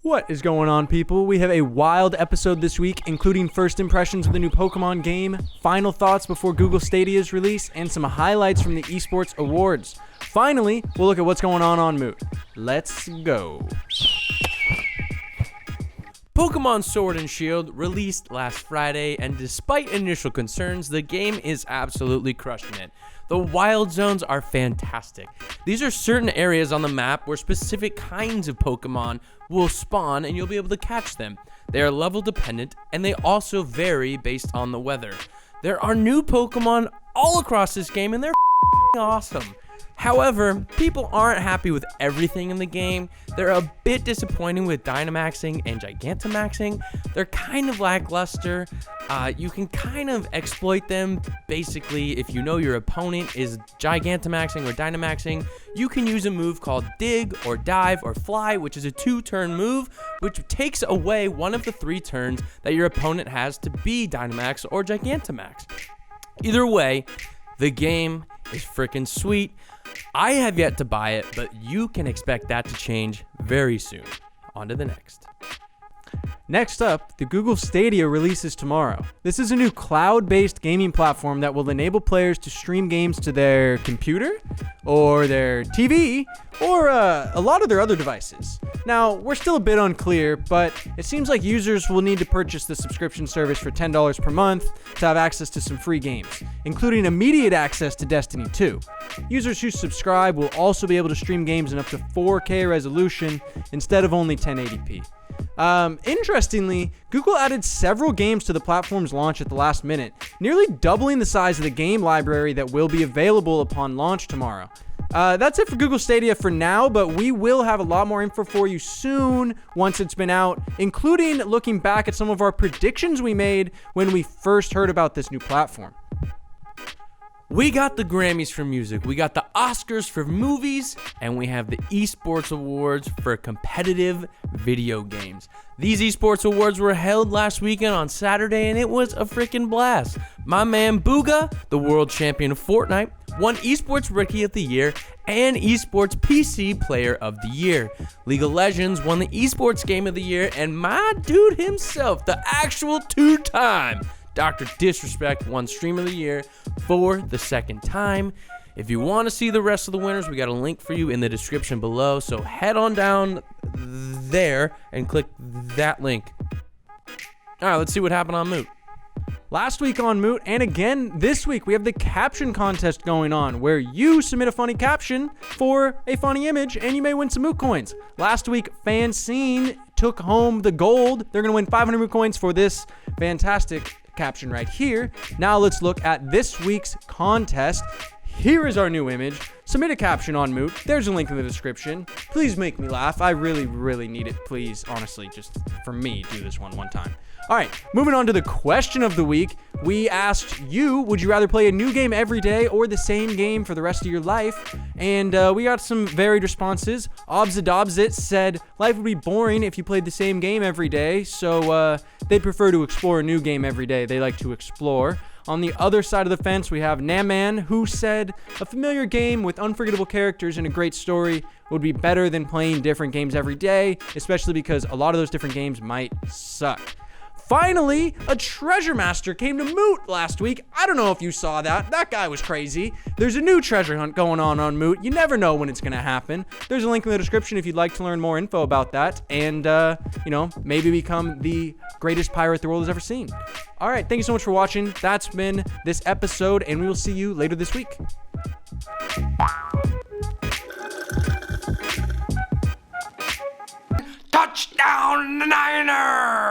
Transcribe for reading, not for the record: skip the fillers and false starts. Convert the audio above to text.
What is going on, people? We have a wild episode this week, including first impressions of the new Pokemon game, final thoughts before Google Stadia's release, and some highlights from the Esports Awards. Finally, we'll look at what's going on Moot. Let's go. Pokemon Sword and Shield released last Friday, and despite initial concerns, the game is absolutely crushing it. The wild zones are fantastic. These are certain areas on the map where specific kinds of Pokemon will spawn and you'll be able to catch them. They are level dependent and they also vary based on the weather. There are new Pokemon all across this game and they're awesome. However, people aren't happy with everything in the game. They're a bit disappointing with Dynamaxing and Gigantamaxing. They're kind of lackluster. You can kind of exploit them. Basically, if you know your opponent is Gigantamaxing or Dynamaxing, you can use a move called Dig or Dive or Fly, which is a 2-turn move, which takes away one of the 3 turns that your opponent has to be Dynamax or Gigantamax. Either way, the game is freaking sweet. I have yet to buy it, but you can expect that to change very soon. On to the next. Next up, the Google Stadia releases tomorrow. This is a new cloud-based gaming platform that will enable players to stream games to their computer, or their TV, or a lot of their other devices. Now, we're still a bit unclear, but it seems like users will need to purchase the subscription service for $10 per month to have access to some free games, including immediate access to Destiny 2. Users who subscribe will also be able to stream games in up to 4K resolution instead of only 1080p. Interestingly, Google added several games to the platform's launch at the last minute, nearly doubling the size of the game library that will be available upon launch tomorrow. That's it for Google Stadia for now, but we will have a lot more info for you soon once it's been out, including looking back at some of our predictions we made when we first heard about this new platform. We got the Grammys for music, we got the Oscars for movies, and we have the Esports Awards for competitive video games. These Esports Awards were held last weekend on Saturday, and it was a freaking blast. My man Booga, the world champion of Fortnite, won Esports Rookie of the Year and Esports PC Player of the Year. League of Legends won the Esports Game of the Year, and my dude himself, the actual 2-time Dr. Disrespect, won Stream of the Year for the 2nd time. If you want to see the rest of the winners, we got a link for you in the description below, so head on down there and click that link. All right, let's see what happened on Moot. Last week on Moot, and again this week, we have the Caption Contest going on, where you submit a funny caption for a funny image, and you may win some Moot coins. Last week, Fanscene took home the gold. They're going to win 500 Moot coins for this fantastic caption right here. Now let's look at this week's contest. Here is our new image. Submit a caption on Moot. There's a link in the description. Please make me laugh. I really need it. Please, honestly, just for me, do this one time. All right, moving on to the question of the week. We asked you, would you rather play a new game every day or the same game for the rest of your life? And we got some varied responses. Obzidobzit said life would be boring if you played the same game every day, so they'd prefer to explore a new game every day. They like to explore. On the other side of the fence, we have Naman, who said a familiar game with unforgettable characters and a great story would be better than playing different games every day, especially because a lot of those different games might suck. Finally, a treasure master came to Moot last week. I don't know if you saw that. That guy was crazy. There's a new treasure hunt going on Moot. You never know when it's going to happen. There's a link in the description if you'd like to learn more info about that and, maybe become the greatest pirate the world has ever seen. All right, thank you so much for watching. That's been this episode, and we will see you later this week. Touchdown Niners!